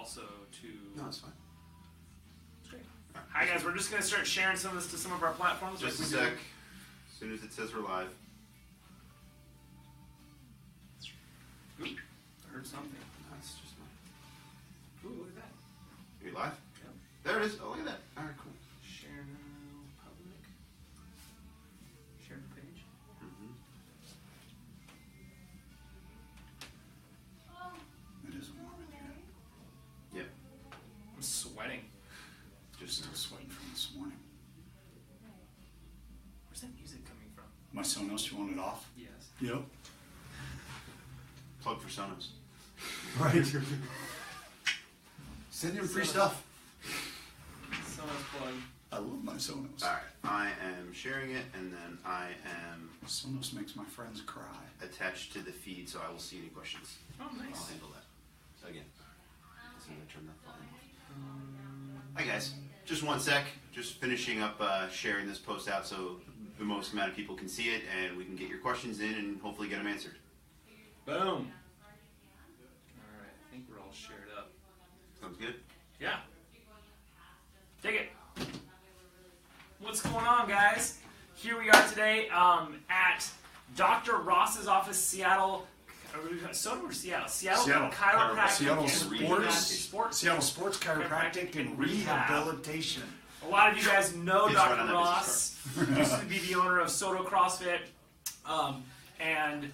also to... No, that's fine. That's great. Hi guys, we're just going to start sharing some of this to some of our platforms. Just a sec. As soon as it says we're live. Oop, I heard something. That's just mine. Ooh, look at that. Are you live? Yep. There it is. Oh, look at that. All right, cool. Share now, public. Share the page. It is warm in here. Yep. I'm sweating. Just still sweating from this morning. Where's that music coming from? My Sonos, you want it off? Yes. Yep. Plug for Sonos. Right. Send him free stuff. Sonos plug. I love my Sonos. All right. I am sharing it, and then I am Sonos makes my friends cry. attached to the feed, so I will see any questions. Oh, nice. I'll handle that. So again, I'm going to turn that volume off. Hi guys. Just one sec. Just finishing up sharing this post out so the most amount of people can see it, and we can get your questions in and hopefully get them answered. Boom. All right, I think we're all shared up. Sounds good? Yeah. Take it. What's going on, guys? Here we are today at Dr. Ross's office, Seattle. Seattle? Seattle Chiropractic Seattle and Sports. Seattle Sports Chiropractic and Rehabilitation. A lot of you guys know He's Dr. running that Ross. Used to be the owner of Soto CrossFit, and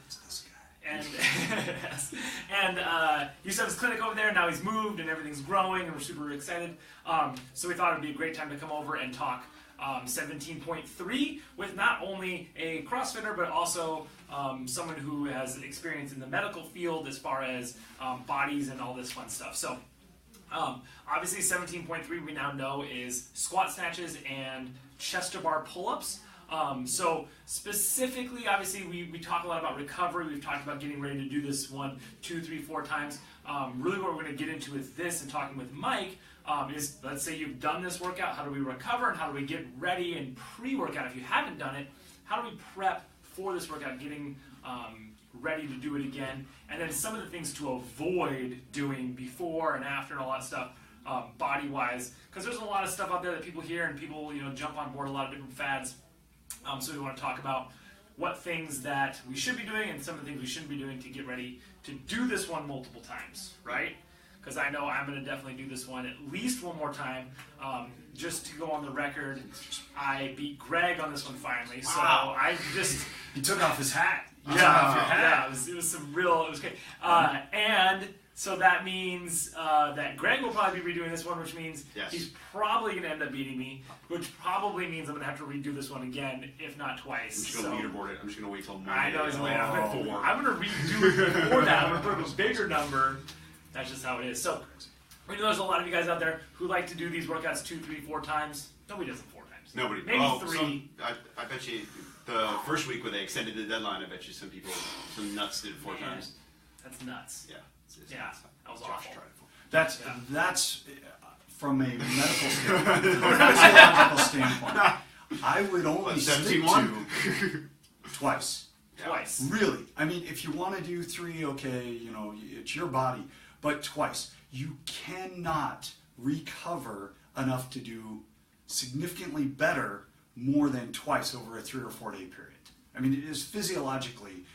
he used to have his clinic over there. Now he's moved and everything's growing, and we're super excited. So we thought it'd be a great time to come over and talk 17.3 with not only a CrossFitter, but also someone who has experience in the medical field as far as bodies and all this fun stuff. So obviously 17.3 we now know is squat snatches and chest to bar pull-ups. So specifically, obviously, we talk a lot about recovery. We've talked about getting ready to do this 1, 2, 3, 4 times. Really what we're going to get into with this and talking with Mike is, let's say you've done this workout, how do we recover and how do we get ready and pre-workout? If you haven't done it, how do we prep for this workout, getting ready to do it again? And then some of the things to avoid doing before and after and all that stuff, body-wise. Because there's a lot of stuff out there that people hear and people jump on board a lot of different fads. So we want to talk about what things that we should be doing and some of the things we shouldn't be doing to get ready to do this one multiple times, right? Because I know I'm going to definitely do this one at least one more time. Just to go on the record, I beat Greg on this one finally. So Wow. He took off his hat. Yeah, it was great. And so that means that Greg will probably be redoing this one, which means he's probably going to end up beating me, which probably means I'm going to have to redo this one again, if not twice. I'm just going to leaderboard it. I'm just going to wait till Monday. I know he's waiting. I'm going to redo it before that. I'm going to put up a bigger number. That's just how it is. So we know there's a lot of you guys out there who like to do these workouts 2, 3, 4 times. Nobody does them 4 times. Nobody. Maybe 3. I bet you the first week when they extended the deadline, I bet you some nuts did it 4 times. That's nuts. Yeah. Yeah, that was Josh awful. tried it. That's from a medical standpoint, from a physiological standpoint. I would only stick to twice. Twice. Really. I mean, if you want to do 3, okay, it's your body, but twice. You cannot recover enough to do significantly better more than twice over a 3 or 4 day period. I mean, it is physiologically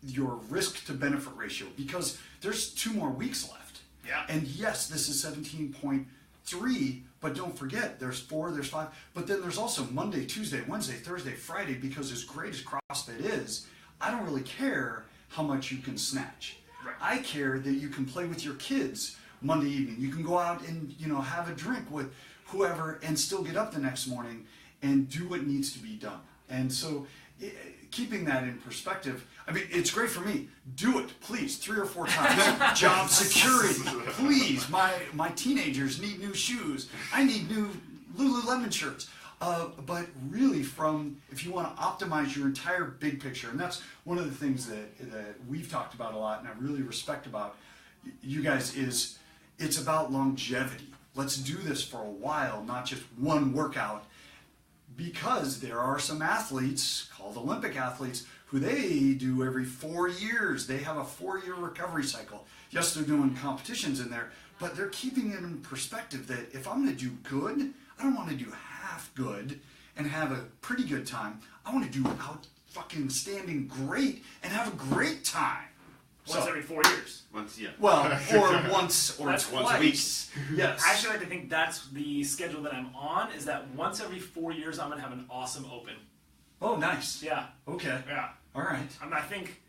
your risk to benefit ratio, because there's 2 more weeks left. Yeah. And yes, this is 17.3, but don't forget, there's 4, there's 5, but then there's also Monday, Tuesday, Wednesday, Thursday, Friday, because as great as CrossFit is, I don't really care how much you can snatch. Right. I care that you can play with your kids Monday evening. You can go out and have a drink with whoever and still get up the next morning and do what needs to be done. And so keeping that in perspective, I mean, it's great for me. Do it, please, 3 or 4 times. Job security, please. My teenagers need new shoes. I need new Lululemon shirts. But really, if you want to optimize your entire big picture, and that's one of the things that we've talked about a lot, and I really respect about you guys, is it's about longevity. Let's do this for a while, not just one workout, because there are some athletes called Olympic athletes who who they do every 4 years. They have a 4-year recovery cycle. Yes, they're doing competitions in there, but they're keeping it in perspective that if I'm going to do good, I don't want to do half good and have a pretty good time. I want to do out fucking standing great and have a great time. Once every 4 years. Once, yeah. Well, or once or That's twice. Once a week. Yes. Actually, I think that's the schedule that I'm on, is that once every 4 years I'm going to have an awesome open. Oh, nice. Yeah. Okay. Yeah. All right. I think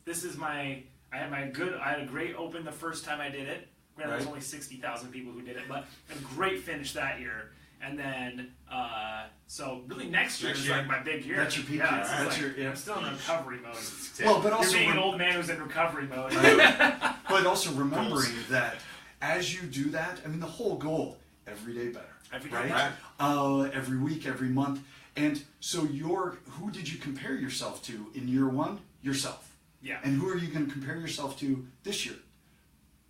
this is I had a great open the first time I did it. Granted, there's only 60,000 people who did it, but a great finish that year. And then, so really next year is like my big year. That's your peak yeah, year. it's That's like, I'm still in recovery mode. Well, but also You're being an old man who's in recovery mode. but also remembering that as you do that, I mean, the whole goal, every day better. Every day right? better. Every week, every month. And so who did you compare yourself to in year one? Yourself. Yeah. And who are you going to compare yourself to this year?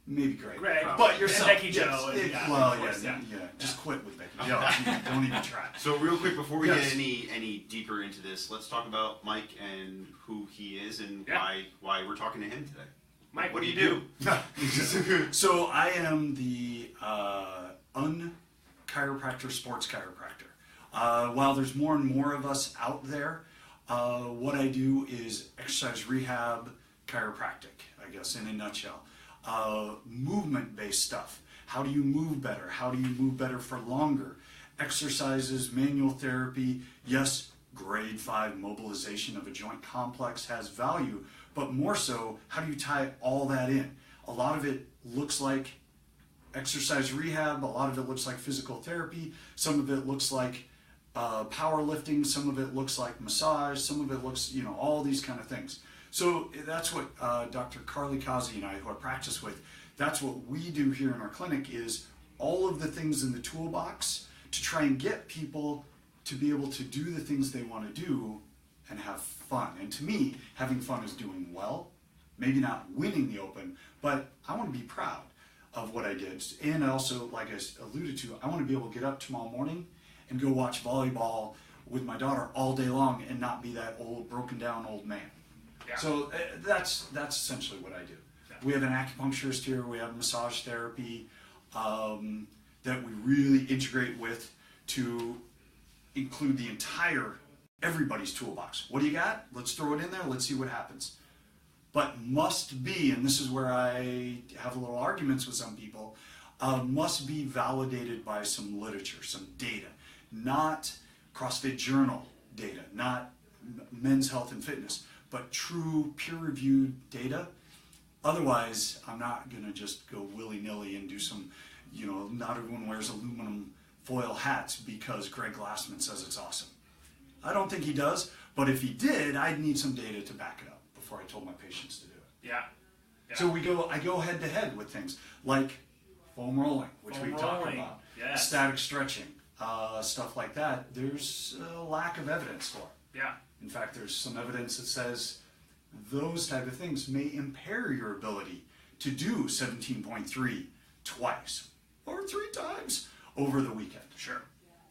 Maybe Greg. Greg. But yourself. And Becky Joe. Yes. And, yeah, Well, of course, yeah. Just quit with Becky Joe. Don't even try. So real quick, before we Yes. get any deeper into this, let's talk about Mike and who he is and Yeah. why we're talking to him today. Mike, what do you do? So I am the un-chiropractor sports chiropractor. While there's more and more of us out there, what I do is exercise rehab chiropractic, I guess, in a nutshell. Movement-based stuff. How do you move better? How do you move better for longer? Exercises, manual therapy. Yes, grade 5 mobilization of a joint complex has value, but more so, how do you tie all that in? A lot of it looks like exercise rehab, a lot of it looks like physical therapy, some of it looks like powerlifting, some of it looks like massage, some of it looks, all these kind of things. So that's what Dr. Carly Kazi and I, who I practice with, that's what we do here in our clinic, is all of the things in the toolbox to try and get people to be able to do the things they want to do and have fun. And to me, having fun is doing well, maybe not winning the Open, but I want to be proud of what I did. And also, like I alluded to, I want to be able to get up tomorrow morning and go watch volleyball with my daughter all day long and not be that old, broken down old man. Yeah. So that's essentially what I do. Yeah. We have an acupuncturist here. We have massage therapy that we really integrate with to include the entire everybody's toolbox. What do you got? Let's throw it in there. Let's see what happens. But must be, and this is where I have a little arguments with some people, must be validated by some literature, some data, not CrossFit Journal data, not Men's Health and Fitness, but true peer-reviewed data. Otherwise, I'm not going to just go willy-nilly and do some, not everyone wears aluminum foil hats because Greg Glassman says it's awesome. I don't think he does, but if he did, I'd need some data to back it up before I told my patients to do it. Yeah. Yeah. So I go head to head with things like foam rolling, which we talked about, yes. static stretching, stuff like that. There's a lack of evidence for it. Yeah. In fact, there's some evidence that says those type of things may impair your ability to do 17.3 twice or 3 times over the weekend. Sure.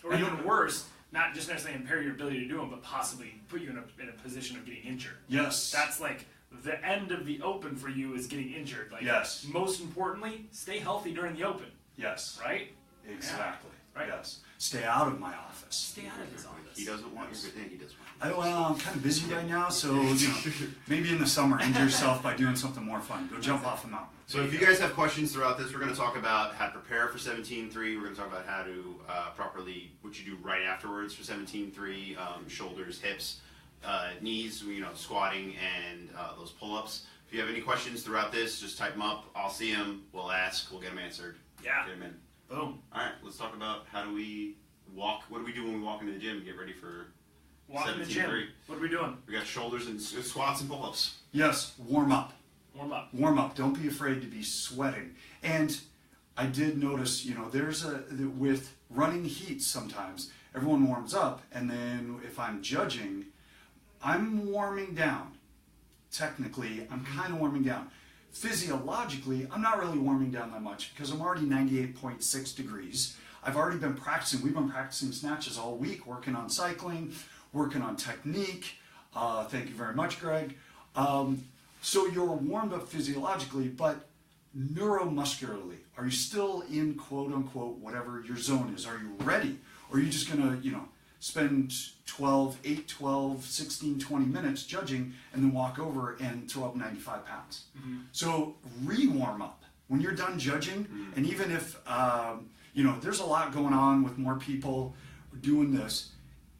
Or even worse, not just necessarily impair your ability to do them, but possibly put you in a position of getting injured. Yes. That's like the end of the Open for you, is getting injured. Like, yes. Most importantly, stay healthy during the Open. Yes. Right? Exactly. Yeah. Right. Yes. Stay out of my office. Stay out of his office. He doesn't want your good thing. He does want. I'm kind of busy right now, so maybe in the summer, injure yourself by doing something more fun. Go jump off a mountain. So if you guys have questions throughout this, we're going to talk about how to prepare for 17.3. We're going to talk about how to properly, what you do right afterwards for 17.3, shoulders, hips, knees, squatting, and those pull-ups. If you have any questions throughout this, just type them up. I'll see them. We'll ask. We'll get them answered. Yeah. Get them in. Boom. All right. Let's talk about how do we walk. What do we do when we walk into the gym and get ready for Walk in the gym. 17.3? What are we doing? We got shoulders and squats and pull-ups. Yes, warm up. Warm up. Warm up. Don't be afraid to be sweating. And I did notice, with running heats sometimes, everyone warms up, and then if I'm judging, I'm warming down. Technically, I'm kind of warming down. Physiologically, I'm not really warming down that much because I'm already 98.6 degrees. I've already been practicing. We've been practicing snatches all week, working on cycling, working on technique. Thank you very much, Greg. So you're warmed up physiologically, but neuromuscularly, are you still in quote unquote whatever your zone is? Are you ready? Or are you just gonna, spend 8, 12, 16, 20 minutes judging and then walk over and throw up 95 pounds? Mm-hmm. So re-warm up. When you're done judging, and even if, there's a lot going on with more people doing this,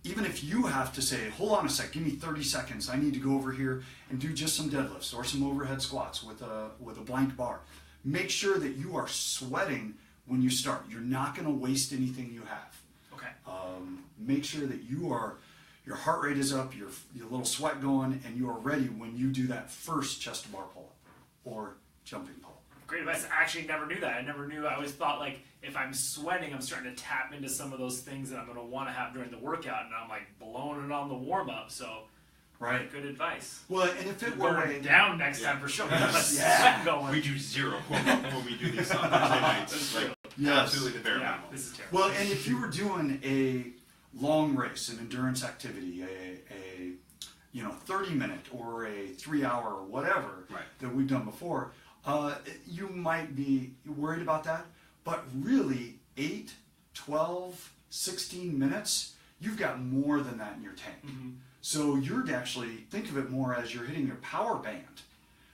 even if you have to say, hold on a sec, give me 30 seconds, I need to go over here and do just some deadlifts or some overhead squats with a blank bar. Make sure that you are sweating when you start. You're not going to waste anything you have. Okay. Make sure that your heart rate is up, your little sweat going, and you are ready when you do that first chest to bar pull-up or jumping pull-up. Great advice. I actually never knew that. I always thought like if I'm sweating, I'm starting to tap into some of those things that I'm going to want to have during the workout, and I'm like blowing it on the warm up. So, right, good advice. Well, and if it were going down next time for sure, sweat going. We do zero warm up when we do these on Thursday nights. Like, absolutely the bare minimum. This is terrible. Well, and if you were doing a long race, an endurance activity, a 30-minute or a 3-hour or whatever that we've done before. You might be worried about that, but really 8, 12, 16 minutes, you've got more than that in your tank. Mm-hmm. So you'd actually think of it more as you're hitting your power band.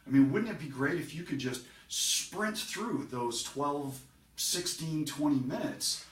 I mean, wouldn't it be great if you could just sprint through those 12, 16, 20 minutes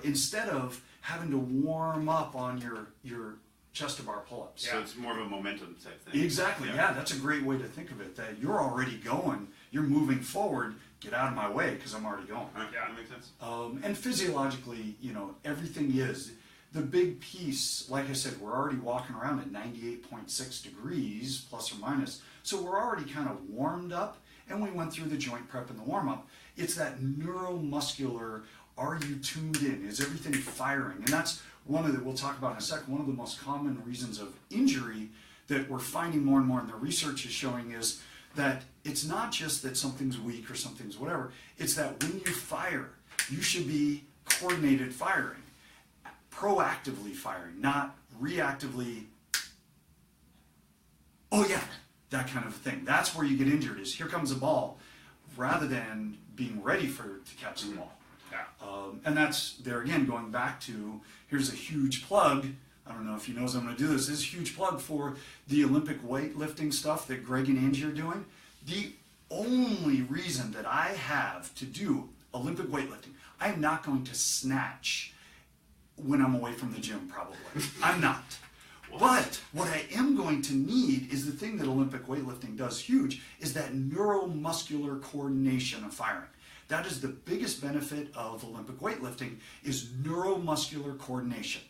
instead of having to warm up on your chest to bar pull-ups. So it's more of a momentum type thing. Exactly, yeah, that's a great way to think of it, that you're already going, you're moving forward, get out of my way because I'm already going. Yeah, that makes sense. And physiologically, everything is. The big piece, like I said, we're already walking around at 98.6 degrees, plus or minus, so we're already kind of warmed up, and we went through the joint prep and the warm-up. It's that neuromuscular, are you tuned in? Is everything firing? And that's we'll talk about in a second, one of the most common reasons of injury that we're finding more and more, and the research is showing, is that it's not just that something's weak or something's whatever, it's that when you fire, you should be coordinated firing, proactively firing, not reactively, oh yeah, that kind of thing. That's where you get injured, is here comes a ball, rather than being ready to catch the ball. And that's, there again, going back to, here's a huge plug, I don't know if he knows I'm going to do this, this is a huge plug for the Olympic weightlifting stuff that Greg and Angie are doing. The only reason that I have to do Olympic weightlifting, I'm not going to snatch when I'm away from the gym, probably. I'm not. But what I am going to need is the thing that Olympic weightlifting does huge, is that neuromuscular coordination of firing. That is the biggest benefit of Olympic weightlifting, is neuromuscular coordination.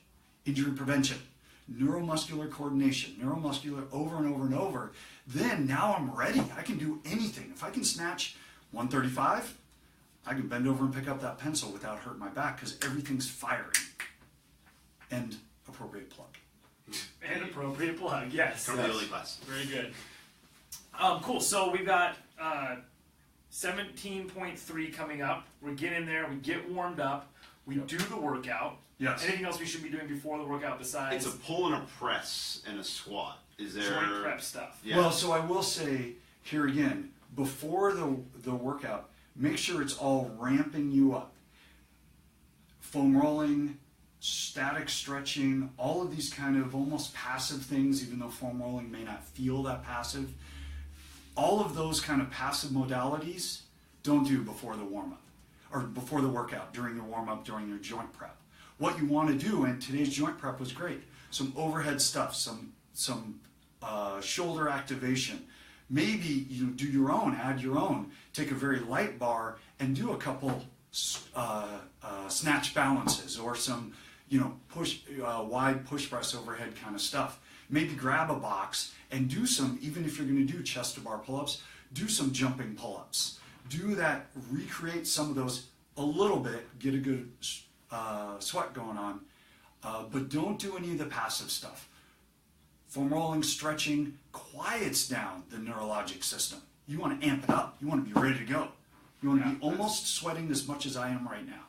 Injury prevention, neuromuscular coordination, neuromuscular over and over and over. Then now I'm ready. I can do anything. If I can snatch 135, I can bend over and pick up that pencil without hurting my back because everything's firing. And appropriate plug. And appropriate plug, yes. From the early class. Very good. Cool. So we've got 17.3 coming up. We're getting there. We get warmed up. We do the workout. Yes. Anything else we should be doing before the workout besides? It's a pull and a press and a squat. Is there joint prep stuff? Yeah. Well, so I will say here again, before the workout, make sure it's all ramping you up. Foam rolling, static stretching, all of these kind of almost passive things, even though foam rolling may not feel that passive. All of those kind of passive modalities don't do before the warm-up or before the workout, during your warm-up, during your joint prep. What you want to do, and today's joint prep was great, some overhead stuff, some shoulder activation. Maybe you do your own, add your own, take a very light bar and do a couple snatch balances or some wide push press overhead kind of stuff. Maybe grab a box and do some, even if you're going to do chest to bar pull-ups, do some jumping pull-ups. Do that, recreate some of those a little bit, get a good sweat going on, but don't do any of the passive stuff. Foam rolling, stretching quiets down the neurologic system. You want to amp it up. You want to be ready to go. You want to be almost sweating as much as I am right now.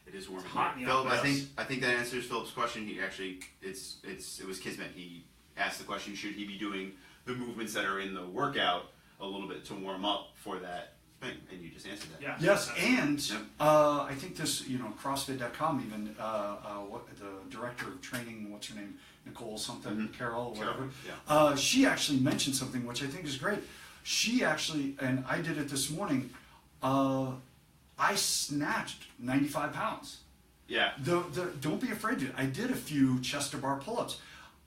It is warm. Hot, Philip, I think that answers Philip's question. He actually, it was Kismet. He asked the question, should he be doing the movements that are in the workout a little bit to warm up for that thing? And you just answered that. Yeah. Yes, and Yep. I think this, CrossFit.com even, what the director of training, what's her name, Nicole something, Carol, whatever. Yeah. She actually mentioned something which I think is great. She actually, and I did it this morning, I snatched 95 pounds. Yeah. Don't be afraid to. I did a few chest to bar pull-ups.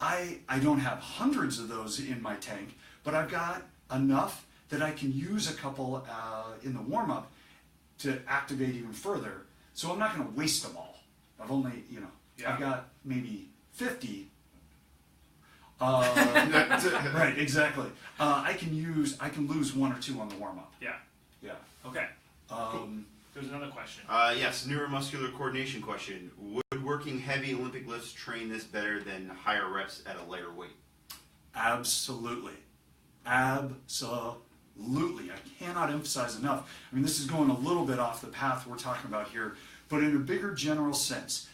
I don't have hundreds of those in my tank, but I've got enough that I can use a couple in the warm-up to activate even further. So I'm not going to waste them all. I've only, I've got maybe 50. Right, exactly. I can lose one or two on the warm-up. Yeah. Yeah. Okay. There's another question. Yes, neuromuscular coordination question. Would working heavy Olympic lifts train this better than higher reps at a lighter weight? Absolutely. Absolutely. I cannot emphasize enough. I mean, this is going a little bit off the path we're talking about here, but in a bigger general sense,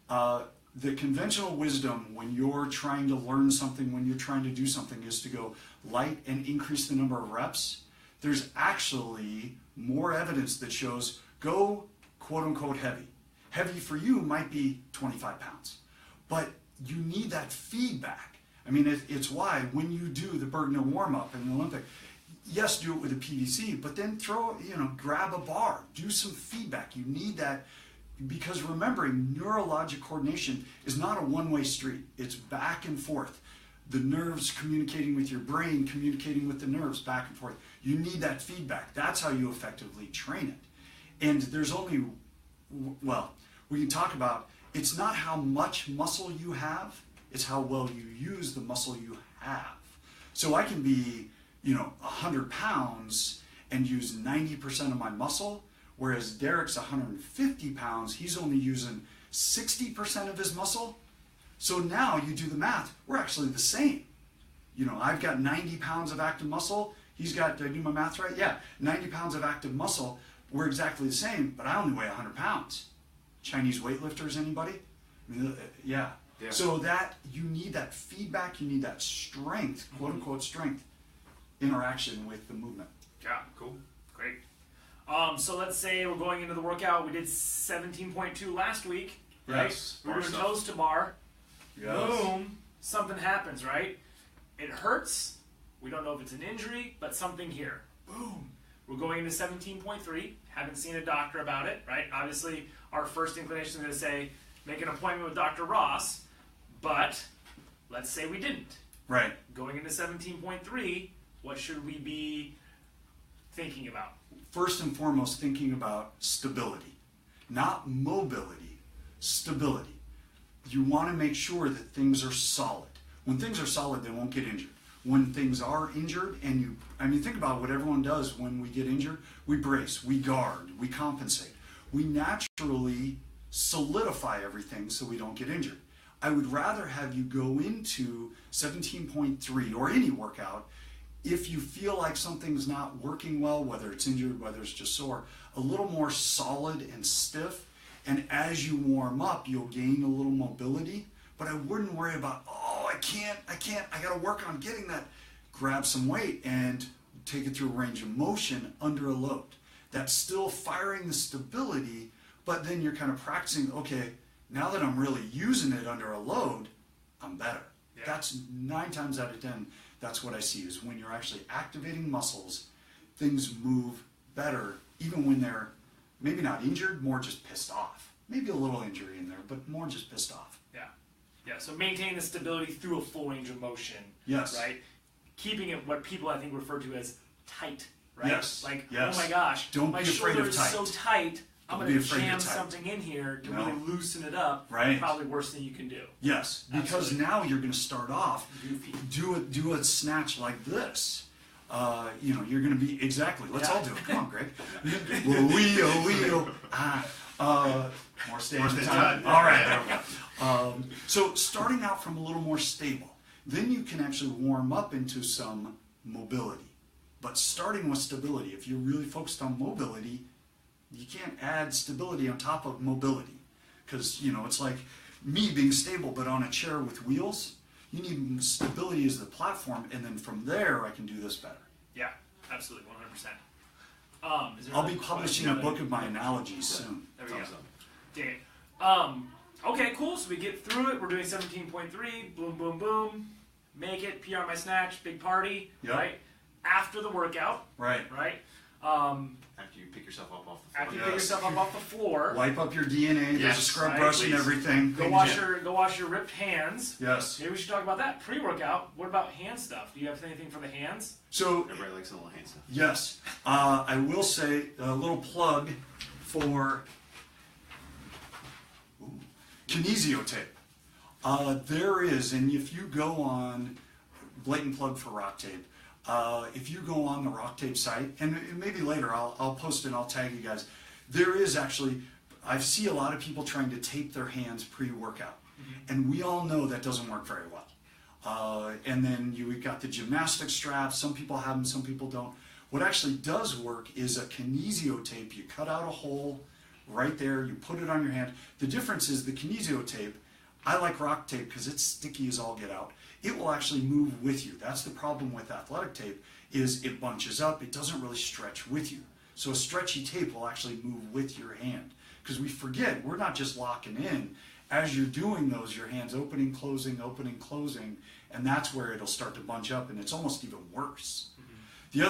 the conventional wisdom when you're trying to learn something, when you're trying to do something, is to go light and increase the number of reps. There's actually more evidence that shows go quote-unquote heavy. Heavy for you might be 25 pounds, but you need that feedback. I mean, it's why when you do the Bergner warm-up in the Olympic, yes, do it with a PVC, but then grab a bar, do some feedback. You need that, because remembering neurologic coordination is not a one-way street. It's back and forth. The nerves communicating with your brain, communicating with the nerves, back and forth. You need that feedback. That's how you effectively train it. And there's only, we can talk about, it's not how much muscle you have, it's how well you use the muscle you have. So I can be, 100 pounds and use 90% of my muscle, whereas Darrick's 150 pounds, he's only using 60% of his muscle. So now you do the math, we're actually the same. I've got 90 pounds of active muscle, he's got, did I do my math right? Yeah, 90 pounds of active muscle, we're exactly the same, but I only weigh 100 pounds. Chinese weightlifters, anybody? Yeah. So that, you need that feedback, you need that strength, quote unquote strength, interaction with the movement. Yeah, cool. Great. So let's say we're going into the workout. We did 17.2 last week, right? Yes. We were doing toes to bar. Yes. Boom. Something happens, right? It hurts. We don't know if it's an injury, but something here. Boom. We're going into 17.3. Haven't seen a doctor about it, right? Obviously, our first inclination is going to say, make an appointment with Dr. Ross, but let's say we didn't. Right. Going into 17.3, what should we be thinking about? First and foremost, thinking about stability, not mobility, stability. You want to make sure that things are solid. When things are solid, they won't get injured. When things are injured, think about what everyone does when we get injured. We brace, we guard, we compensate. We naturally solidify everything so we don't get injured. I would rather have you go into 17.3 or any workout if you feel like something's not working well, whether it's injured, whether it's just sore, a little more solid and stiff. And as you warm up, you'll gain a little mobility. But I wouldn't worry about, I gotta work on getting that. Grab some weight and take it through a range of motion under a load. That's still firing the stability, but then you're kind of practicing, okay, now that I'm really using it under a load, I'm better. Yeah. That's 9 times out of 10, that's what I see, is when you're actually activating muscles, things move better, even when they're maybe not injured, more just pissed off. Maybe a little injury in there, but more just pissed off. Yeah, so maintaining the stability through a full range of motion. Yes. Right? Keeping it what people I think refer to as tight, right? Yes. Like, yes. Oh my gosh, Don't my be afraid shoulder of is tight. so tight, I'm Don't going be to afraid jam of tight. something in here to No. really loosen it up. Right. Probably worse than you can do. Yes, because Absolutely. now you're going to start off, Goofy. do a snatch like this. You're going to be, exactly, let's all do it. Come on, Greg. More standing time. All right, there we go. So starting out from a little more stable, then you can actually warm up into some mobility. But starting with stability, if you're really focused on mobility, you can't add stability on top of mobility. Because, it's like me being stable but on a chair with wheels. You need stability as the platform, and then from there I can do this better. Yeah, absolutely, 100%. I'll be publishing a book of my analogies soon. There we go. Dang it. Okay, cool. So we get through it. We're doing 17.3. Boom, boom, boom. Make it. PR my snatch. Big party. Yep. Right. After the workout. Right. Right. After you pick yourself up off the floor. After you pick yourself up off the floor. Wipe up your DNA. There's a scrub right, brush please. and everything. Go wash your ripped hands. Yes. Maybe we should talk about that. Pre-workout. What about hand stuff? Do you have anything for the hands? So Everybody likes a little hand stuff. yes, I will say a little plug for kinesio tape. There is, and if you go on, blatant plug for Rock Tape. If you go on the Rock Tape site, and maybe later I'll post it and I'll tag you guys. There is actually, I see a lot of people trying to tape their hands pre-workout, and we all know that doesn't work very well. And then you've got the gymnastic straps. Some people have them, some people don't. What actually does work is a kinesio tape. You cut out a hole right there, you put it on your hand. The difference is the kinesio tape, I like Rock Tape because it's sticky as all get out. It will actually move with you. That's the problem with athletic tape, is it bunches up. It doesn't really stretch with you. So a stretchy tape will actually move with your hand. Because we forget, we're not just locking in. As you're doing those, your hand's opening, closing, and that's where it'll start to bunch up, and it's almost even worse. The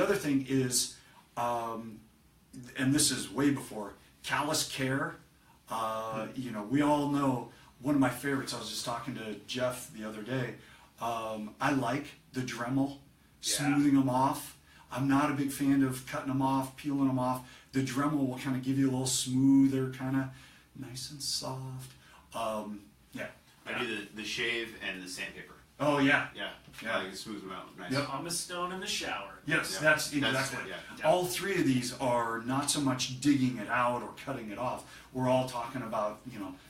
other thing is, and this is way before, callus care. We all know, one of my favorites, I was just talking to Jeff the other day, I like the Dremel, smoothing them off. I'm not a big fan of cutting them off, peeling them off. The Dremel will kind of give you a little smoother, kind of nice and soft. I do the shave and the sandpaper. Oh yeah. Yeah. Yeah. Like it smooths them out. Nice. Yep. Pumice stone in the shower. Yes, Yeah. that's exactly. Yeah. All three of these are not so much digging it out or cutting it off. We're all talking about,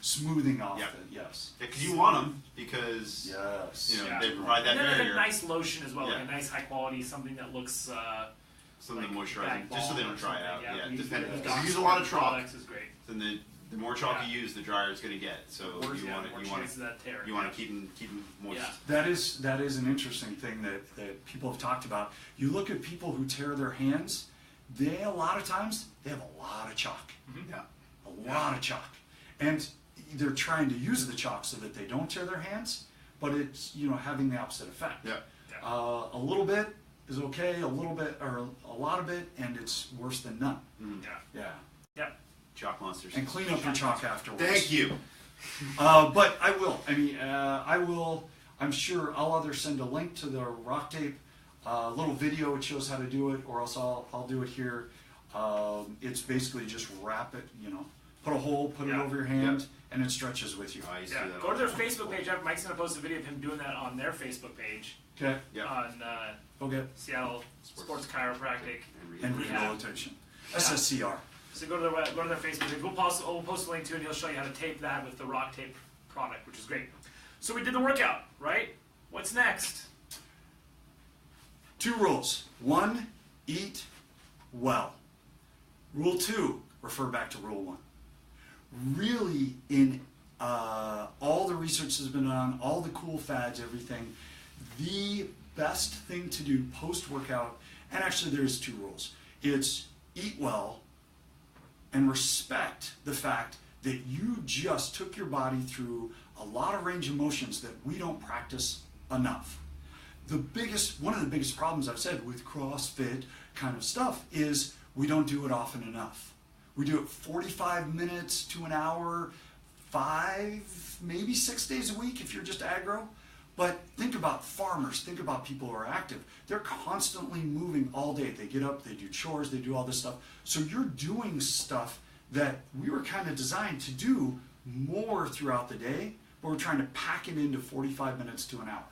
smoothing off. Yeah. Yes. Because you want them because Yes. they provide that And then barrier. a nice lotion as well, Yeah. like a nice high quality, something that looks Something like moisturizing, bag just so they balm don't or dry out. something. Yeah, we depending. use Because Doc you use a lot of Sport chalk, products is great. then the more chalk Yeah. you use, the drier it's going to get. So More you want chances of that tear. to keep them moist. Yeah. That is an interesting thing that people have talked about. You look at people who tear their hands, a lot of times they have a lot of chalk. Yeah. A lot of chalk. And they're trying to use the chalk so that they don't tear their hands, but it's having the opposite effect. Yeah. A little bit is okay, a little bit or a lot of it, and it's worse than none. Yeah. Yeah. Yep. Chalk monsters. And clean up your chalk afterwards. Thank you. But I will. I will. I'm sure I'll either send a link to the Rock Tape, little video which shows how to do it, or else I'll do it here. It's basically just wrap it, put a hole, put it over your hand, and it stretches with you. I used to Yeah. do that Go all to their the time. Facebook page. Mike's gonna post a video of him doing that on their Facebook page Okay. Yeah. on Okay. Seattle Sports Chiropractic. And Rehab. rehabilitation. SSCR. So go to their Facebook page. We'll post a link to it, and he'll show you how to tape that with the Rock Tape product, which is great. So we did the workout, right? What's next? 2 rules. 1, eat well. Rule 2, refer back to Rule 1. Really, in all the research that's been done, all the cool fads, everything, the best thing to do post-workout, and actually there's 2 rules. It's eat well and respect the fact that you just took your body through a lot of range of motions that we don't practice enough. One of the biggest problems I've said with CrossFit kind of stuff is we don't do it often enough. We do it 45 minutes to an hour, 5, maybe 6 days a week if you're just aggro. But think about farmers, think about people who are active. They're constantly moving all day. They get up, they do chores, they do all this stuff. So you're doing stuff that we were kind of designed to do more throughout the day, but we're trying to pack it into 45 minutes to an hour.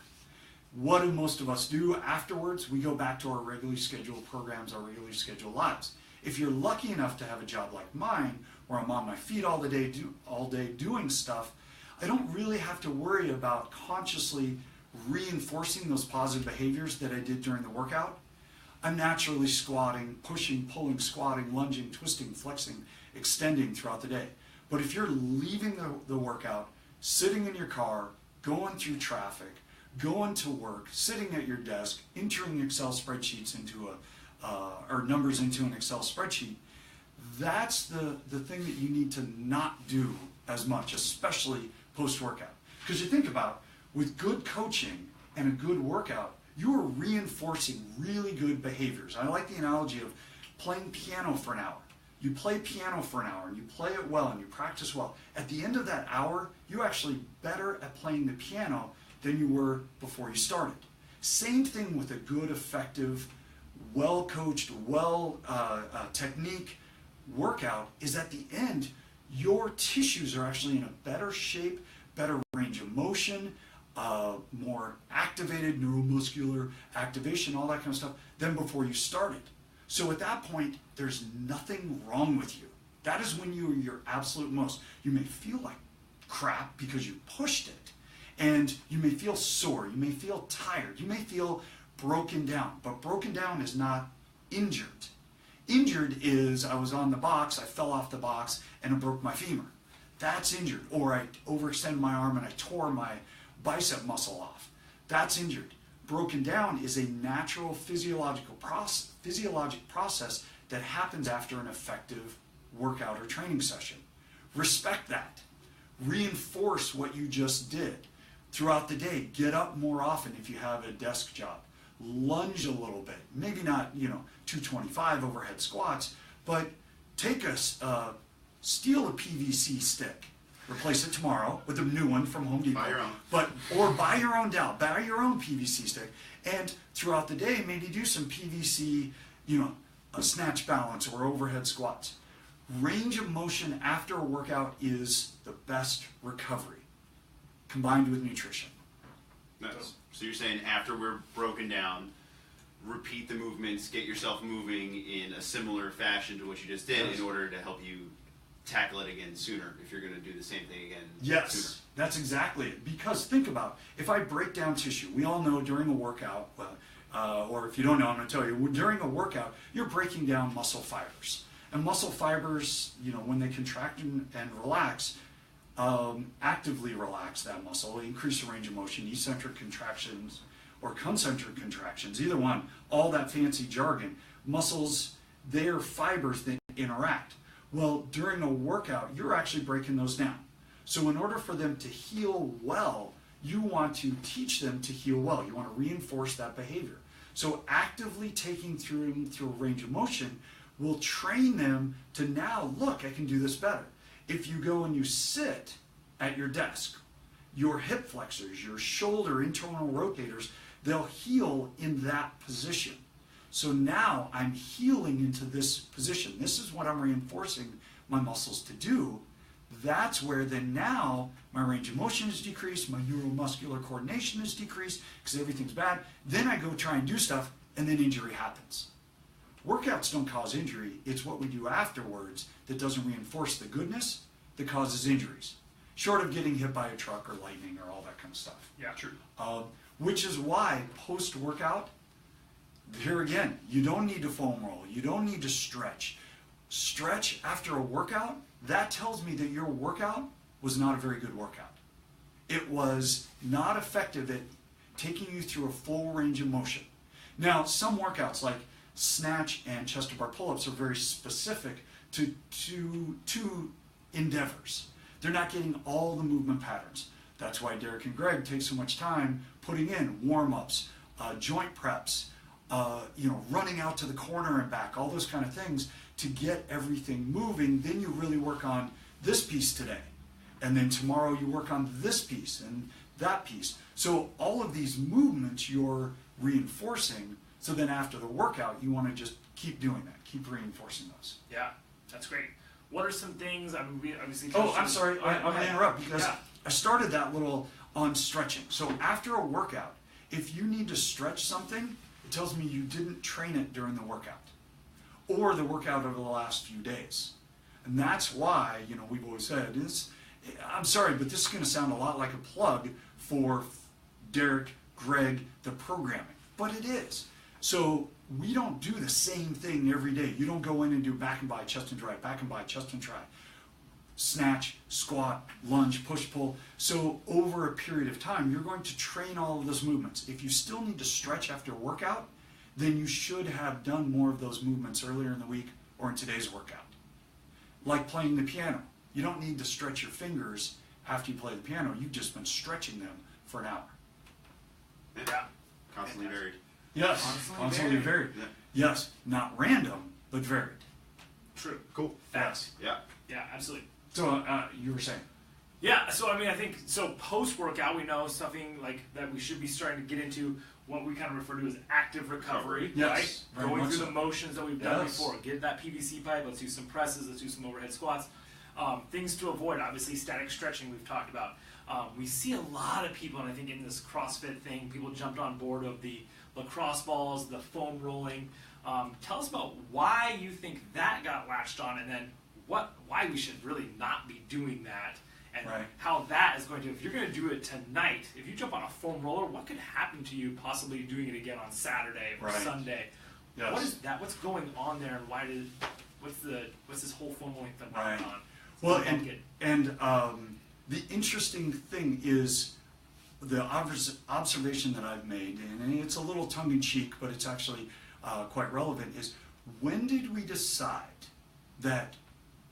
What do most of us do afterwards? We go back to our regularly scheduled programs, our regularly scheduled lives. If you're lucky enough to have a job like mine, where I'm on my feet all day doing stuff, I don't really have to worry about consciously reinforcing those positive behaviors that I did during the workout. I'm naturally squatting, pushing, pulling, squatting, lunging, twisting, flexing, extending throughout the day. But if you're leaving the workout, sitting in your car, going through traffic, going to work, sitting at your desk, entering Excel spreadsheets into or numbers into an Excel spreadsheet, that's the thing that you need to not do as much, especially post-workout. Because you think about, with good coaching and a good workout, you are reinforcing really good behaviors. I like the analogy of playing piano for an hour. You play piano for an hour and you play it well and you practice well. At the end of that hour, you're actually better at playing the piano than you were before you started. Same thing with a good, effective, well-coached, technique workout is at the end, your tissues are actually in a better shape, better range of motion, more activated neuromuscular activation, all that kind of stuff, than before you started. So at that point, there's nothing wrong with you. That is when you are your absolute most. You may feel like crap because you pushed it, and you may feel sore, you may feel tired, you may feel broken down, but broken down is not injured. Injured is, I was on the box, I fell off the box, and I broke my femur. That's injured. Or I overextended my arm and I tore my bicep muscle off. That's injured. Broken down is a natural physiologic process that happens after an effective workout or training session. Respect that. Reinforce what you just did. Throughout the day, get up more often if you have a desk job. Lunge a little bit. Maybe not, 225 overhead squats, but take steal a PVC stick. Replace it tomorrow with a new one from Home Depot. Buy your own. Or buy your own dowel. Buy your own PVC stick. And throughout the day, maybe do some PVC, a snatch balance or overhead squats. Range of motion after a workout is the best recovery, combined with nutrition. Nice. So you're saying after we're broken down, repeat the movements, get yourself moving in a similar fashion to what you just did in order to help you tackle it again sooner if you're going to do the same thing again sooner. That's exactly it. Because think about, if I break down tissue, we all know during a workout, or if you don't know, I'm going to tell you, during a workout, you're breaking down muscle fibers. And muscle fibers, when they contract and relax, actively relax that muscle, increase the range of motion, eccentric contractions or concentric contractions, either one, all that fancy jargon. Muscles, they're fibers that interact. Well, during a workout, you're actually breaking those down. So in order for them to heal well, you want to teach them to heal well. You want to reinforce that behavior. So actively taking them through a range of motion will train them to now, look, I can do this better. If you go and you sit at your desk, your hip flexors, your shoulder internal rotators, they'll heal in that position. So now I'm healing into this position. This is what I'm reinforcing my muscles to do. That's where then now my range of motion is decreased, my neuromuscular coordination is decreased because everything's bad. Then I go try and do stuff and then injury happens. Workouts don't cause injury. It's what we do afterwards that doesn't reinforce the goodness that causes injuries. Short of getting hit by a truck or lightning or all that kind of stuff. Yeah, true. Which is why post-workout, here again, you don't need to foam roll. You don't need to stretch. Stretch after a workout, that tells me that your workout was not a very good workout. It was not effective at taking you through a full range of motion. Now, some workouts like snatch and chest to bar pull-ups are very specific to two endeavors. They're not getting all the movement patterns. That's why Darrick and Greg take so much time putting in warm-ups, joint preps, running out to the corner and back, all those kind of things to get everything moving. Then you really work on this piece today. And then tomorrow you work on this piece and that piece. So all of these movements you're reinforcing. So then after the workout, you want to just keep doing that, keep reinforcing those. Yeah, that's great. What are some things, we obviously... I'm sorry, I'm going to interrupt because I started that little on stretching. So after a workout, if you need to stretch something, it tells me you didn't train it during the workout or the workout over the last few days. And that's why, we've always said, I'm sorry, but this is going to sound a lot like a plug for Darrick, Greg, the programming, but it is. So we don't do the same thing every day. You don't go in and do back and by, chest and try, back and by, chest and try. snatch, squat, lunge, push-pull. So over a period of time, you're going to train all of those movements. If you still need to stretch after workout, then you should have done more of those movements earlier in the week or in today's workout. Like playing the piano. You don't need to stretch your fingers after you play the piano. You've just been stretching them for an hour. Yeah. Constantly varied. Yes, constantly varied. Yeah. Yes, not random, but varied. True. Cool. Facts. Yeah. Yeah, absolutely. So you were saying? Yeah, so I mean, I think, so post-workout, we know something like that we should be starting to get into what we kind of refer to as active recovery, Yes, right? very Going much through so. the motions that we've done Yes. before. Get that PVC pipe, let's do some presses, let's do some overhead squats. Things to avoid, obviously, static stretching we've talked about. We see a lot of people, and I think in this CrossFit thing, people jumped on board of the lacrosse balls, the foam rolling. Tell us about why you think that got latched on, and then why we should really not be doing that, and Right. how that is going to, if you're going to do it tonight, if you jump on a foam roller, what could happen to you possibly doing it again on Saturday or Right. Sunday? Yes. What is that? What's going on there, and what's this whole foam rolling phenomenon? Right. Well, Let's debunk it. and the interesting thing is the observation that I've made, and it's a little tongue-in-cheek, but it's actually quite relevant, is when did we decide that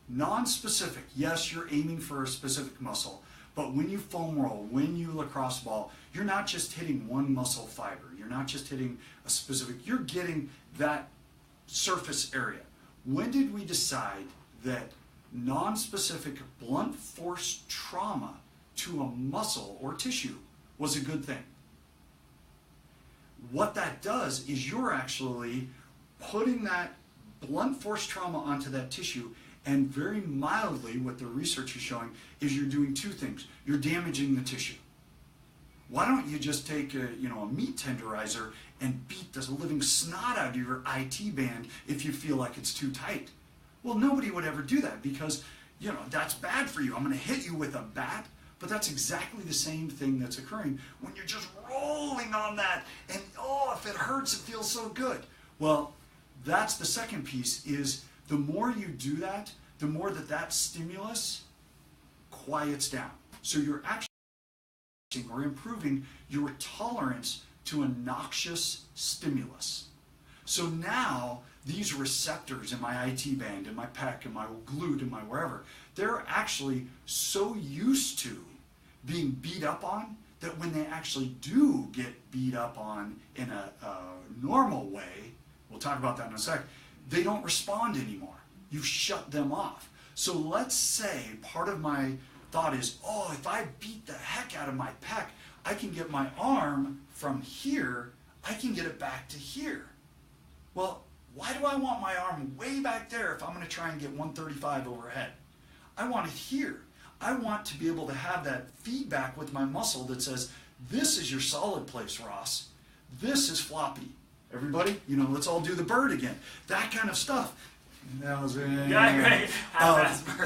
non-specific, yes, you're aiming for a specific muscle, but when you foam roll, when you lacrosse ball, you're not just hitting one muscle fiber, you're not just hitting a specific, you're getting that surface area. When did we decide that non-specific blunt force trauma to a muscle or tissue was a good thing? What that does is you're actually putting that blunt force trauma onto that tissue, and very mildly what the research is showing is you're doing two things. You're damaging the tissue. Why don't you just take a meat tenderizer and beat the living snot out of your IT band if you feel like it's too tight? Well, nobody would ever do that because, that's bad for you. I'm going to hit you with a bat, but that's exactly the same thing that's occurring when you're just rolling on that and, if it hurts, it feels so good. Well, that's the second piece is the more you do that, the more that stimulus quiets down. So you're actually or improving your tolerance to a noxious stimulus. So now these receptors in my IT band, in my pec, in my glute, in my wherever, they're actually so used to being beat up on that when they actually do get beat up on in a normal way, we'll talk about that in a sec, they don't respond anymore. You've shut them off. So let's say part of my thought is, if I beat the heck out of my pec, I can get my arm from here, I can get it back to here. Well, why do I want my arm way back there if I'm going to try and get 135 overhead? I want it here. I want to be able to have that feedback with my muscle that says, this is your solid place, Ross. This is floppy. Everybody, let's all do the bird again. That kind of stuff. That was Great.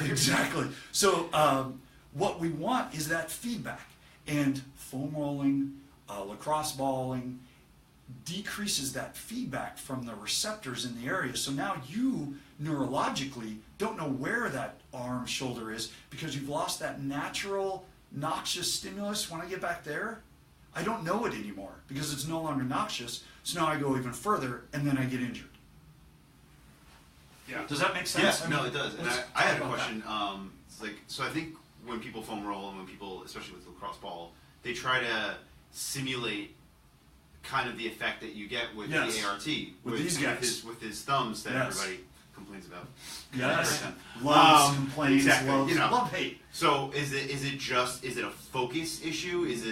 exactly. So what we want is that feedback. And foam rolling, lacrosse balling decreases that feedback from the receptors in the area. So now you neurologically don't know where that arm, shoulder is because you've lost that natural noxious stimulus. When I get back there, I don't know it anymore because it's no longer noxious. So now I go even further and then I get injured. Yeah. Does that make sense? Yeah, no, it does. And I had a question. So I think when people foam roll and when people, especially with lacrosse ball, they try to simulate kind of the effect that you get with the ART. With these guys. With his thumbs that Yes. everybody complains about. Yes. 100%. Loves, complains, exactly. loves, love, hate. So is it a focus issue? Is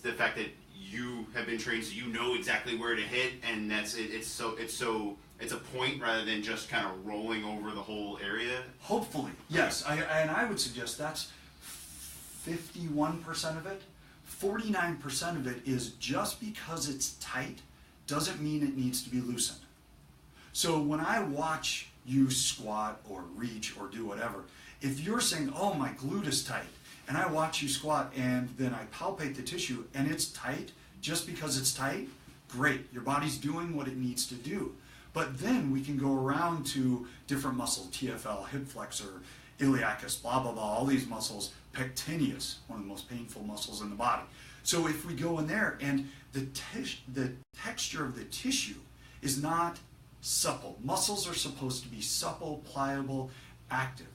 the fact that you have been trained so you know exactly where to hit, and it's a point rather than just kind of rolling over the whole area? Hopefully, yes. I would suggest that's 51% of it. 49% of it is just because it's tight doesn't mean it needs to be loosened. So when I watch you squat or reach or do whatever, if you're saying, my glute is tight, and I watch you squat and then I palpate the tissue and it's tight just because it's tight, great. Your body's doing what it needs to do. But then we can go around to different muscles, TFL, hip flexor, iliacus, blah, blah, blah, all these muscles, pectineus, one of the most painful muscles in the body. So if we go in there and the texture of the tissue is not supple. Muscles are supposed to be supple, pliable, active.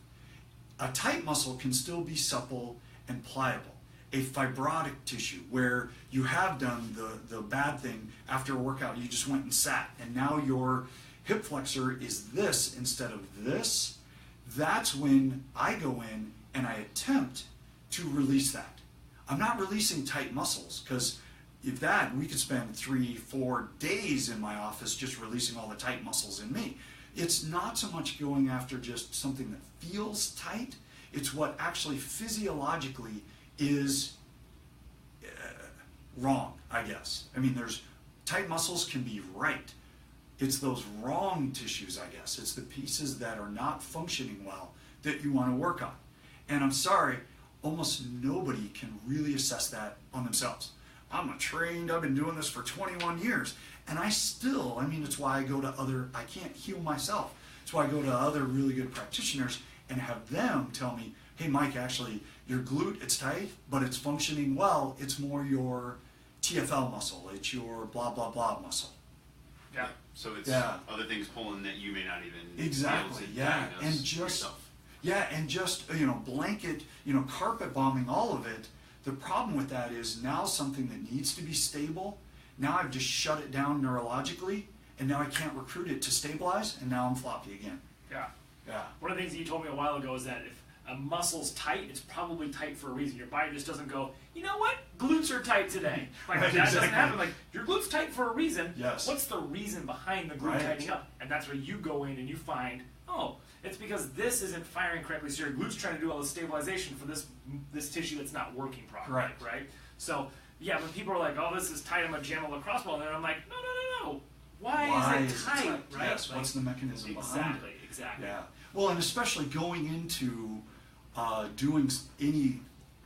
A tight muscle can still be supple and pliable. A fibrotic tissue where you have done the bad thing after a workout, you just went and sat, and now your hip flexor is this instead of this, that's when I go in and I attempt to release that. I'm not releasing tight muscles, because if that, we could spend 3-4 days in my office just releasing all the tight muscles in me. It's not so much going after just something that feels tight, it's what actually physiologically is wrong, I guess. I mean, there's tight muscles can be right. It's those wrong tissues, I guess. It's the pieces that are not functioning well that you want to work on. And I'm sorry, almost nobody can really assess that on themselves. I've been doing this for 21 years, and it's why I go to I can't heal myself. It's why I go to other really good practitioners and have them tell me, hey Mike, actually your glute, it's tight, but it's functioning well. It's more your TFL muscle. It's your blah, blah, blah muscle. Yeah. So it's other things pulling that you may not even exactly. be able to diagnose yourself. And just blanket, carpet bombing all of it. The problem with that is now something that needs to be stable, now I've just shut it down neurologically, and now I can't recruit it to stabilize, and now I'm floppy again. Yeah. Yeah. One of the things that you told me a while ago is that if a muscle's tight, it's probably tight for a reason. Your body just doesn't go, you know what, glutes are tight today. Like Right, that exactly. doesn't happen. Like, your glute's tight for a reason. Yes. What's the reason behind the glute Right. tightening up? And that's where you go in and you find, oh, it's because this isn't firing correctly, so your glute's trying to do all the stabilization for this tissue that's not working properly. Correct. Right? So, yeah, when people are like, oh, this is tight, I'm going to jam a lacrosse ball, and then I'm like, no. Why is it tight? Right? Yes, Like, what's the mechanism behind it? Exactly. Yeah. Well, and especially going into doing any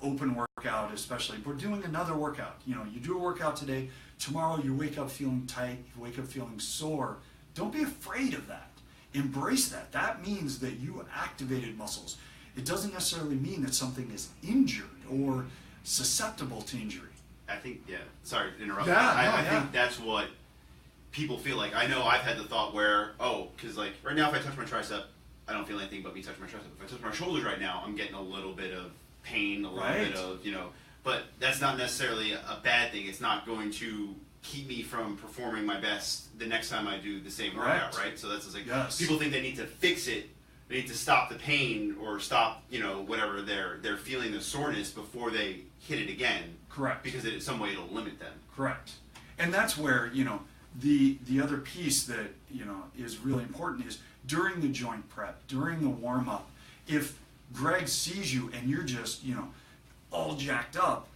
open workout, especially, we're doing another workout. You do a workout today, tomorrow you wake up feeling tight, you wake up feeling sore. Don't be afraid of that. Embrace that. That means that you activated muscles. It doesn't necessarily mean that something is injured or susceptible to injury. I think, sorry to interrupt. Yeah, I think that's what people feel like. I know I've had the thought where, because like right now if I touch my tricep, I don't feel anything but me touching my tricep. If I touch my shoulders right now, I'm getting a little bit of pain, a little bit of, but that's not necessarily a bad thing. It's not going to keep me from performing my best the next time I do the same workout, right? So that's just like, people think they need to fix it, they need to stop the pain or stop, whatever they're feeling the soreness before they hit it again. Correct. Because in some way it'll limit them. Correct. And that's where, the other piece that, is really important is during the joint prep, during the warm-up, if Greg sees you and you're just, all jacked up,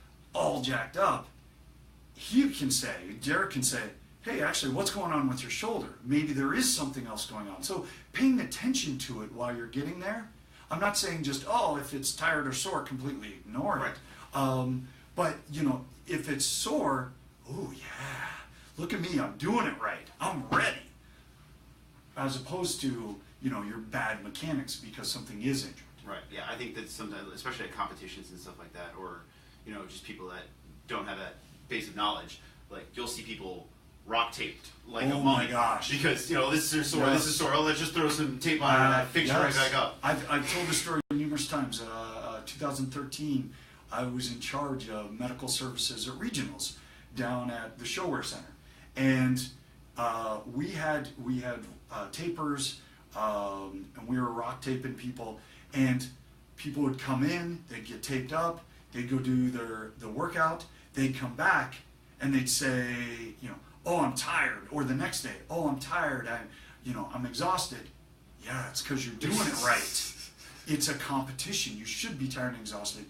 Darrick can say, hey, actually, what's going on with your shoulder? Maybe there is something else going on. So paying attention to it while you're getting there. I'm not saying just, if it's tired or sore, completely ignore it. But, if it's sore, oh, yeah, look at me, I'm doing it right. I'm ready. As opposed to, your bad mechanics because something is injured. Right, yeah, I think that sometimes, especially at competitions and stuff like that, or, just people that don't have that basic knowledge, like, you'll see people rock taped like a mummy. Oh my gosh. This is sore, this is sore, let's just throw some tape on it and fix it right back up. I've told this story numerous times. 2013, I was in charge of medical services at regionals down at the Showwear Center. And we had tapers, and we were rock taping people, and people would come in, they'd get taped up, they'd go do the workout, they'd come back, and they'd say, oh, I'm tired, or the next day, oh, I'm tired, I'm exhausted. Yeah, it's because you're doing it right. It's a competition. You should be tired and exhausted.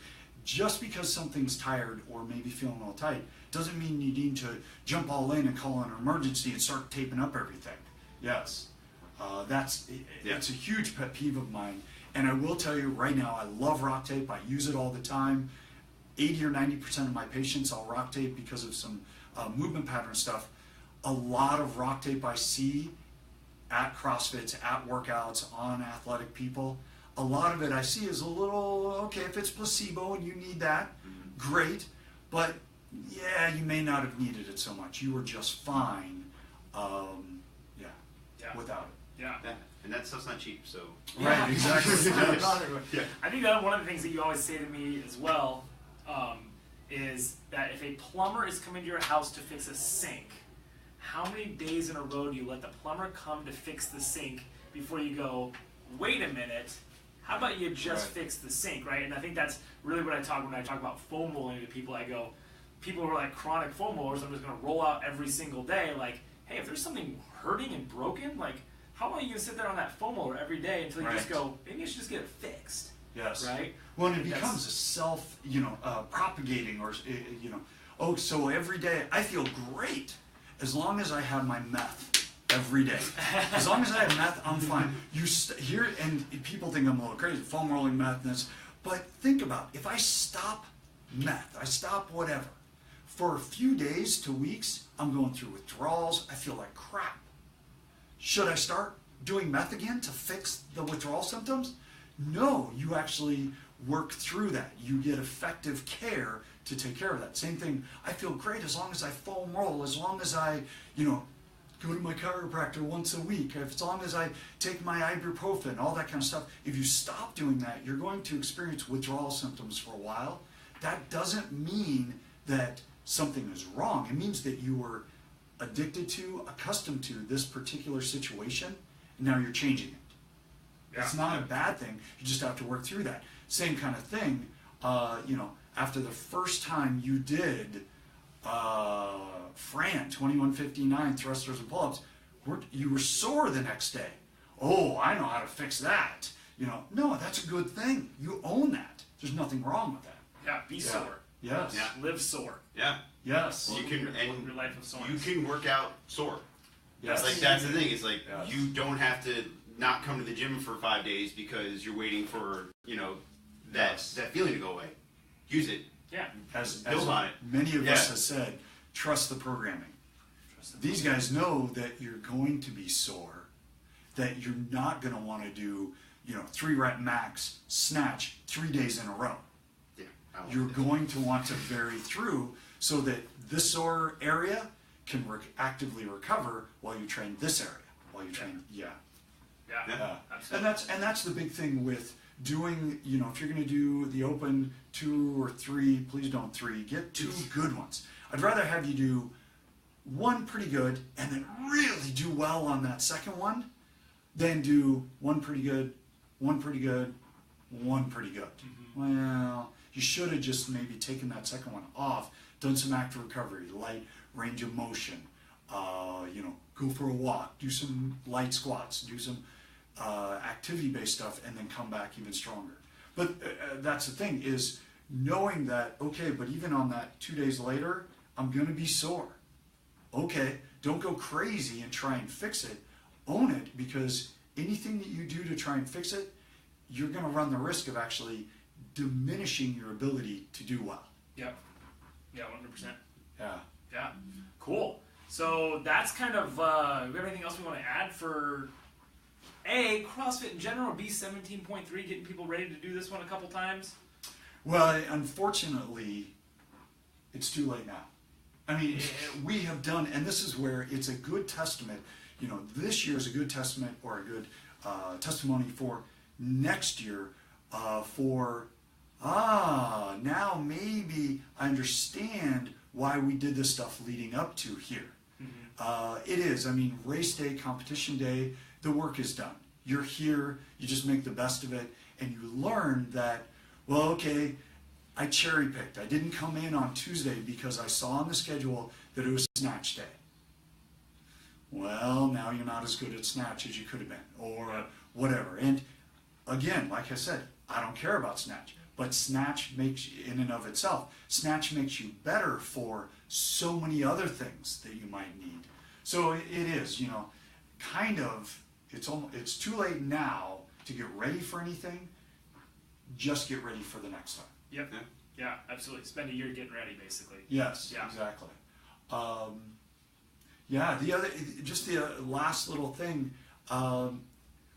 Just because something's tired or maybe feeling all tight doesn't mean you need to jump all in and call an emergency and start taping up everything. Yes, it's a huge pet peeve of mine. And I will tell you right now, I love rock tape. I use it all the time. 80 or 90% of my patients I'll rock tape because of some movement pattern stuff. A lot of rock tape I see at CrossFits, at workouts, on athletic people, a lot of it I see is a little, okay, if it's placebo and you need that, great, but yeah, you may not have needed it so much. You were just fine, without it. Yeah. And that stuff's not cheap, so. Right, exactly. Yeah. I think that one of the things that you always say to me as well is that if a plumber is coming to your house to fix a sink, how many days in a row do you let the plumber come to fix the sink before you go, wait a minute, how about you just fix the sink, right? And I think that's really what I talk when I talk about foam rolling to people. I go, people who are like chronic foam rollers, I'm just going to roll out every single day. Like, hey, if there's something hurting and broken, like, how about you sit there on that foam roller every day until you just go, maybe I should just get it fixed. Yes. Right? Well, and it becomes a self, propagating, or, oh, so every day I feel great as long as I have my meth every day. As long as I have meth, I'm fine. Here, and people think I'm a little crazy, foam rolling meth, and this, but think about it. If I stop meth, I stop whatever, for a few days to weeks, I'm going through withdrawals, I feel like crap. Should I start doing meth again to fix the withdrawal symptoms? No, you actually work through that. You get effective care to take care of that. Same thing, I feel great as long as I foam roll, as long as I, go to my chiropractor once a week, as long as I take my ibuprofen, all that kind of stuff. If you stop doing that, you're going to experience withdrawal symptoms for a while. That doesn't mean that something is wrong. It means that you were addicted to, accustomed to this particular situation, and now you're changing it. Yeah. It's not a bad thing. You just have to work through that. Same kind of thing, after the first time you did Fran 2159 thrusters and pull-ups, you were sore the next day. Oh, I know how to fix that. No, that's a good thing. You own that. There's nothing wrong with that. Yeah, be sore. Yes. Yeah. Live sore. Yeah. Yes. You can, live your life of soreness. you can work out sore. Yes. Like, that's the thing. It's like, you don't have to not come to the gym for 5 days because you're waiting for, that feeling to go away. Use it. Yeah. As Build on it. many of us have said, trust the programming. These guys know that you're going to be sore, that you're not going to want to do, 3 rep max snatch 3 days in a row. Yeah. You're going to want to vary through so that this sore area can actively recover while you train this area. While you train, Yeah. And that's the big thing with doing, if you're going to do the open 2 or 3, please don't 3, get 2 good ones. I'd rather have you do 1 pretty good and then really do well on that second one than do 1 pretty good, 1 pretty good, 1 pretty good. Well, you should have just maybe taken that second one off, done some active recovery, light range of motion, go for a walk, do some light squats, do some activity-based stuff, and then come back even stronger. But that's the thing, is knowing that, okay, but even on that 2 days later, I'm going to be sore. Okay, don't go crazy and try and fix it. Own it, because anything that you do to try and fix it, you're going to run the risk of actually diminishing your ability to do well. Yep. Yeah, 100%. Yeah. Yeah. Cool. So that's kind of, we have anything else we want to add for A, CrossFit in general, B, 17.3, getting people ready to do this one a couple times? Well, unfortunately, it's too late now. I mean, we have done, and this is where it's a good testament, this year is a good testament or a good testimony for next year now maybe I understand why we did this stuff leading up to here. It is, race day, competition day, the work is done. You're here, you just make the best of it, and you learn that, well, okay, I cherry picked. I didn't come in on Tuesday because I saw on the schedule that it was snatch day. Well, now you're not as good at snatch as you could have been, or whatever. And again, like I said, I don't care about snatch, but snatch makes, in and of itself, snatch makes you better for so many other things that you might need. So it is, it's too late now to get ready for anything. Just get ready for the next time. Yep. Yeah, absolutely. Spend a year getting ready, basically. Yes, Yeah. exactly. The last little thing,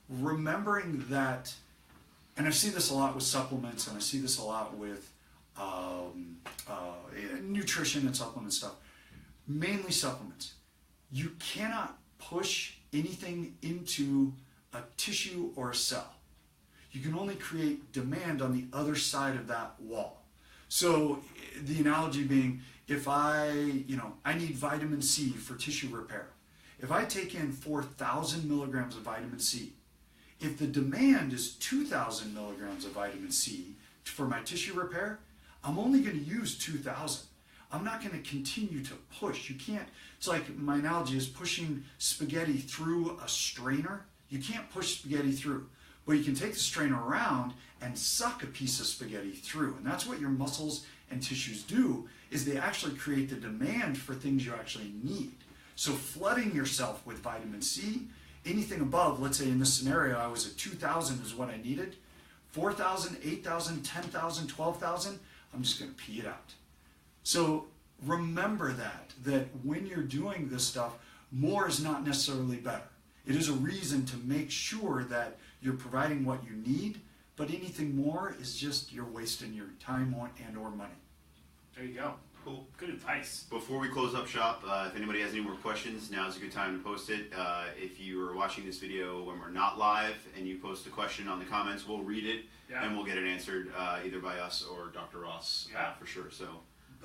remembering that and I see this a lot with supplements, and I see this a lot with nutrition and supplement stuff, mainly supplements. You cannot push anything into a tissue or a cell. You can only create demand on the other side of that wall. So the analogy being, if I need vitamin C for tissue repair. If I take in 4,000 milligrams of vitamin C, if the demand is 2,000 milligrams of vitamin C for my tissue repair, I'm only going to use 2,000. I'm not going to continue to push. You can't, it's like my analogy is pushing spaghetti through a strainer. You can't push spaghetti through, but you can take the strainer around and suck a piece of spaghetti through. And that's what your muscles and tissues do, is they actually create the demand for things you actually need. So flooding yourself with vitamin C, anything above, let's say in this scenario, I was at 2,000 is what I needed. 4,000, 8,000, 10,000, 12,000, I'm just going to pee it out. So remember that when you're doing this stuff, more is not necessarily better. It is a reason to make sure that you're providing what you need, but anything more is just you're wasting your time and or money. There you go. Cool. Good advice. Before we close up shop, if anybody has any more questions, now's a good time to post it. If you are watching this video when we're not live and you post a question on the comments, we'll read it and we'll get it answered either by us or Dr. Ross for sure. So,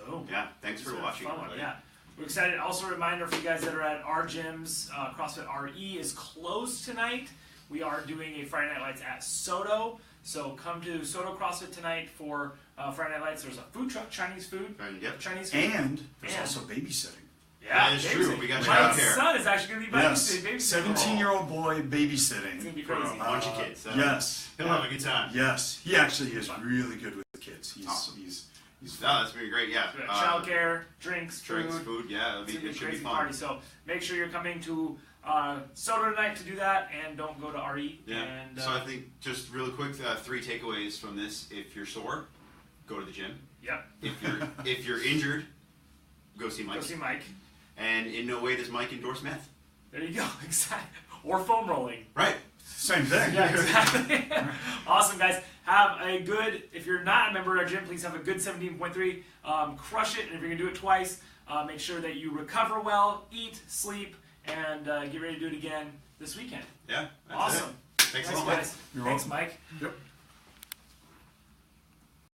boom. Yeah, thanks for watching. Yeah. We're excited. Also, a reminder for you guys that are at our gyms, CrossFit RE is closed tonight. We are doing a Friday Night Lights at Soto. So come to Soto CrossFit tonight for Friday Night Lights. There's a food truck, Chinese food. Yep. Chinese food. And there's also babysitting. Yeah, that is true. We got my childcare. son is actually going to be babysitting. 17-year-old boy babysitting. It's going to be For crazy. a bunch of kids. Yes. He'll have a good time. Yes. He actually is really good with the kids. He's awesome. He's that's been great. Yeah. Childcare, drinks, food. Yeah, it should be crazy fun. party. So make sure you're coming to Soto tonight to do that, and don't go to RE. Yeah. And, so I think just really quick, 3 takeaways from this: if you're sore, go to the gym. Yep. If you're injured, go see Mike. Go see Mike. And in no way does Mike endorse meth. There you go. Exactly. Or foam rolling. Right. same thing. Yeah, exactly. Awesome, guys. Have a good, if you're not a member of our gym, please have a good 17.3. Crush it, and if you're going to do it twice, make sure that you recover well, eat, sleep, and get ready to do it again this weekend. Yeah. That's Awesome. it. Thanks a lot, Mike. guys. Thanks, Mike. Yep.